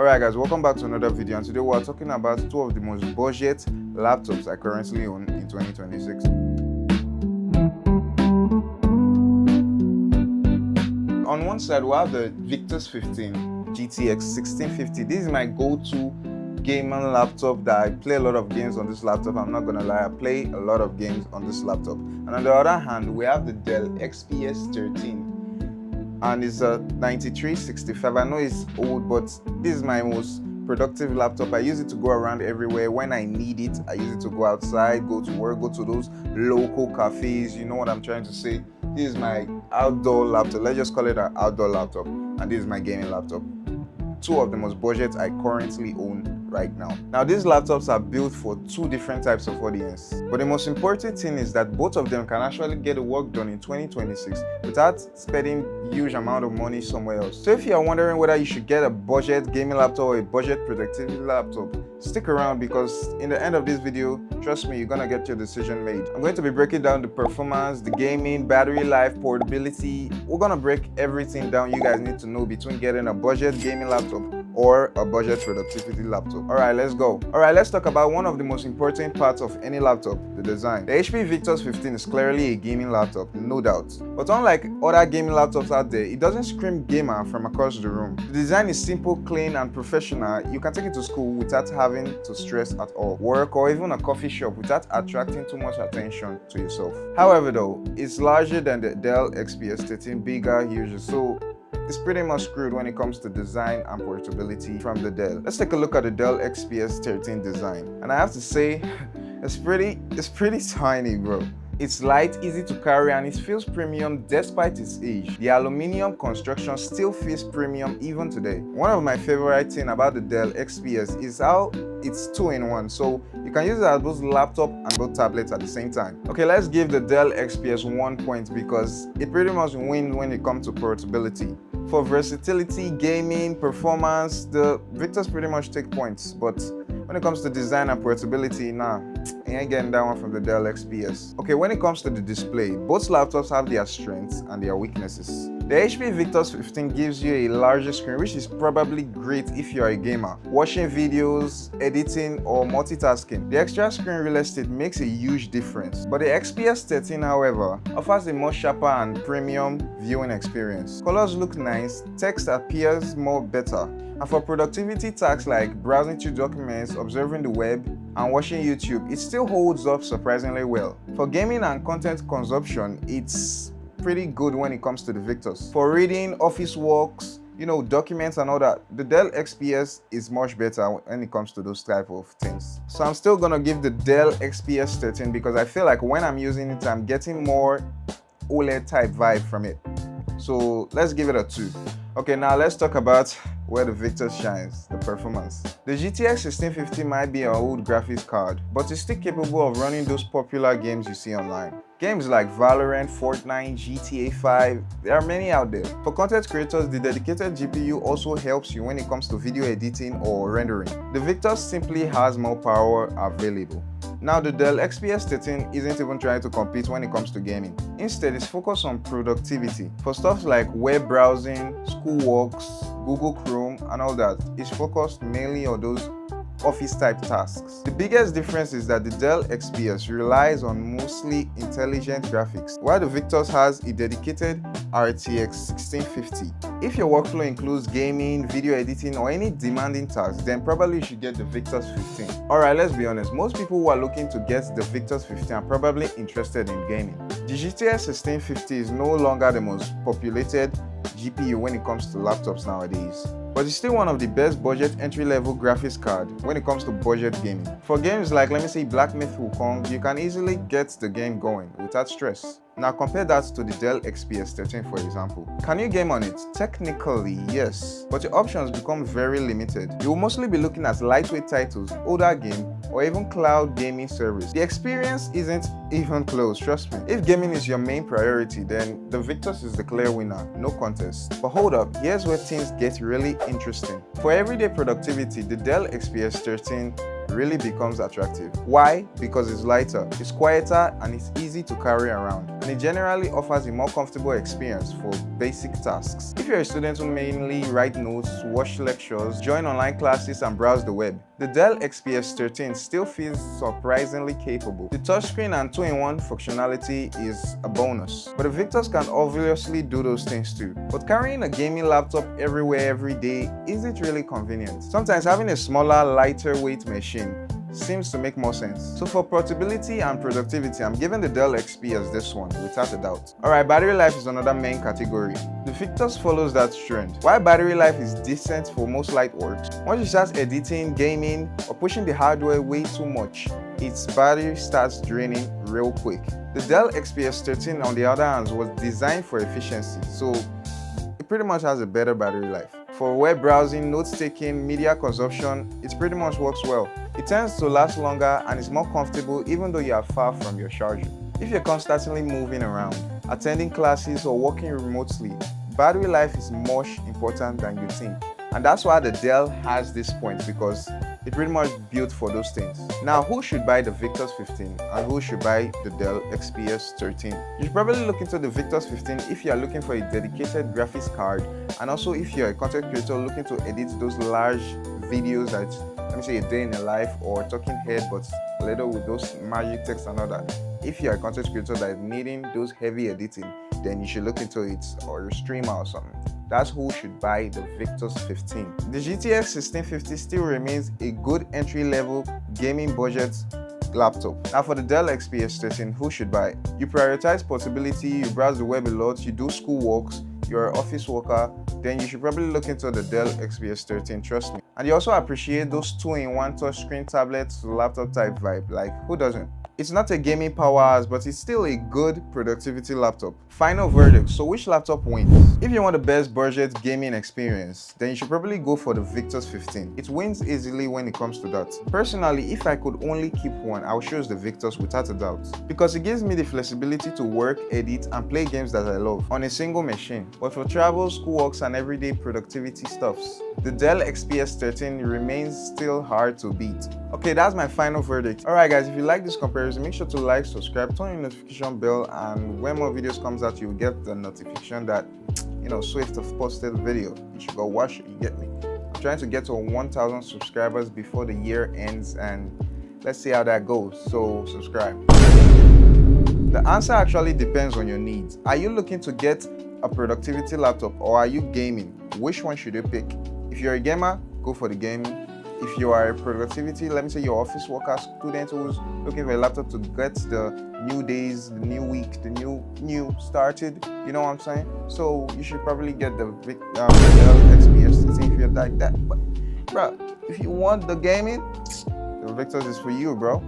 Alright guys, welcome back to another video, and today we are talking about two of the most budget laptops I currently own in 2026. On one side we have the Victus 15 GTX 1650. This is my go-to gaming laptop that I play a lot of games on this laptop. I'm not gonna lie, I play a lot of games on this laptop. And on the other hand, we have the Dell XPS 13. And it's a 9365. I know it's old, but this is my most productive laptop. I use it to go around everywhere when I need it. I use it to go outside, go to work, go to those local cafes. You know what I'm trying to say? This is my outdoor laptop. Let's just call it an outdoor laptop. And this is my gaming laptop. Two of the most budget I currently own right now. Now, these laptops are built for two different types of audience, but the most important thing is that both of them can actually get the work done in 2026 without spending huge amount of money somewhere else. So if you are wondering whether you should get a budget gaming laptop or a budget productivity laptop, stick around, because in the end of this video, trust me, you're gonna get your decision made. I'm going to be breaking down the performance, the gaming, battery life, portability. We're gonna break everything down you guys need to know between getting a budget gaming laptop or a budget productivity laptop. Alright, let's go. Alright, let's talk about one of the most important parts of any laptop, the design. The HP Victus 15 is clearly a gaming laptop, no doubt. But unlike other gaming laptops out there, it doesn't scream gamer from across the room. The design is simple, clean, and professional. You can take it to school without having to stress at all, work, or even a coffee shop without attracting too much attention to yourself. However though, it's larger than the Dell XPS 13, bigger, huger, so it's pretty much screwed when it comes to design and portability from the Dell. Let's take a look at the Dell XPS 13 design. And I have to say, it's pretty tiny, bro. It's light, easy to carry, and it feels premium despite its age. The aluminum construction still feels premium even today. One of my favorite things about the Dell XPS is how it's 2-in-1, so you can use it as both laptop and both tablets at the same time. Okay, let's give the Dell XPS 1 point because it pretty much wins when it comes to portability. For versatility, gaming, performance, the Victus pretty much take points, but when it comes to design and portability, nah, you ain't getting that one from the Dell XPS. Okay, when it comes to the display, both laptops have their strengths and their weaknesses. The HP Victus 15 gives you a larger screen, which is probably great if you are a gamer, watching videos, editing, or multitasking. The extra screen real estate makes a huge difference. But the XPS 13, however, offers a more sharper and premium viewing experience. Colors look nice, text appears more better. And for productivity tasks like browsing through documents, observing the web, and watching YouTube, it still holds up surprisingly well. For gaming and content consumption, it's pretty good when it comes to the Victus. For reading, office works, documents and all that, the Dell XPS is much better when it comes to those type of things. So I'm still gonna give the Dell XPS 13 because I feel like when I'm using it, I'm getting more OLED type vibe from it. So let's give it a 2. Okay, now let's talk about where the Victus shines, the performance. The GTX 1650 might be an old graphics card, but it's still capable of running those popular games you see online. Games like Valorant, Fortnite, GTA 5, there are many out there. For content creators, the dedicated GPU also helps you when it comes to video editing or rendering. The Victus simply has more power available. Now, the Dell XPS 13 isn't even trying to compete when it comes to gaming. Instead, it's focused on productivity. For stuff like web browsing, schoolworks, Google Chrome, and all that, it's focused mainly on those office type tasks. The biggest difference is that the Dell XPS relies on mostly intelligent graphics, while the Victus has a dedicated RTX 1650. If your workflow includes gaming, video editing, or any demanding tasks, then probably you should get the Victus 15. Alright, let's be honest, most people who are looking to get the Victus 15 are probably interested in gaming. The GTX 1650 is no longer the most populated GPU when it comes to laptops nowadays, but it's still one of the best budget entry-level graphics card when it comes to budget gaming. For games like, let me say, Black Myth Wukong, you can easily get the game going without stress. Now compare that to the Dell XPS 13 for example. Can you game on it? Technically, yes, but your options become very limited. You will mostly be looking at lightweight titles, older game, or even cloud gaming service. The experience isn't even close, trust me. If gaming is your main priority, then the Victus is the clear winner, no contest. But hold up, here's where things get really interesting. For everyday productivity, the Dell XPS 13 really becomes attractive. Why? Because it's lighter, it's quieter, and it's easy to carry around. And it generally offers a more comfortable experience for basic tasks. If you're a student who mainly write notes, watch lectures, join online classes, and browse the web, the Dell XPS 13 still feels surprisingly capable. The touchscreen and 2-in-1 functionality is a bonus, but the Victus can obviously do those things too. But carrying a gaming laptop everywhere every day isn't really convenient. Sometimes having a smaller, lighter weight machine seems to make more sense. So for portability and productivity, I'm giving the Dell XPS this one, without a doubt. Alright, battery life is another main category. The Victus follows that trend. While battery life is decent for most light works, once you start editing, gaming, or pushing the hardware way too much, its battery starts draining real quick. The Dell XPS 13 on the other hand was designed for efficiency, so it pretty much has a better battery life. For web browsing, note-taking, media consumption, it pretty much works well. It tends to last longer and is more comfortable even though you are far from your charger. If you're constantly moving around, attending classes or working remotely, battery life is more important than you think. And that's why the Dell has this point, because it's pretty much built for those things. Now, who should buy the Victus 15 and who should buy the Dell XPS 13? You should probably look into the Victus 15 if you are looking for a dedicated graphics card, and also if you're a content creator looking to edit those large videos that, let me say, a day in a life or talking head, but a little with those magic text and all that. If you're a content creator that is needing those heavy editing, then you should look into it, or your streamer or something. That's who should buy the Victus 15. The GTX 1650 still remains a good entry-level gaming budget laptop. Now for the Dell XPS 13, who should buy? You prioritize portability, you browse the web a lot, you do school works, you're an office worker, then you should probably look into the Dell XPS 13, trust me. And you also appreciate those 2-in-1 touchscreen tablets laptop type vibe, like who doesn't? It's not a gaming powerhouse, but it's still a good productivity laptop. Final verdict, so which laptop wins? If you want the best budget gaming experience, then you should probably go for the Victus 15. It wins easily when it comes to that. Personally, if I could only keep one, I would choose the Victus without a doubt, because it gives me the flexibility to work, edit, and play games that I love on a single machine. But for travel, schoolworks, and everyday productivity stuffs, the Dell XPS 13 remains still hard to beat. Okay, that's my final verdict. Alright guys, if you like this comparison, make sure to like, subscribe, turn on your notification bell, and when more videos comes out, you will get the notification that, Swift have posted the video. You should go watch it, you get me. I'm trying to get to 1,000 subscribers before the year ends, and let's see how that goes, so subscribe. The answer actually depends on your needs. Are you looking to get a productivity laptop, or are you gaming? Which one should you pick? If you're a gamer, go for the gaming. If you are a productivity, let me say your office worker, student who's looking for a laptop to get the new days, the new week, the new started, you know what I'm saying? So you should probably get the Dell XPS to see if you're like that. But bro, if you want the gaming, the Victus is for you, bro.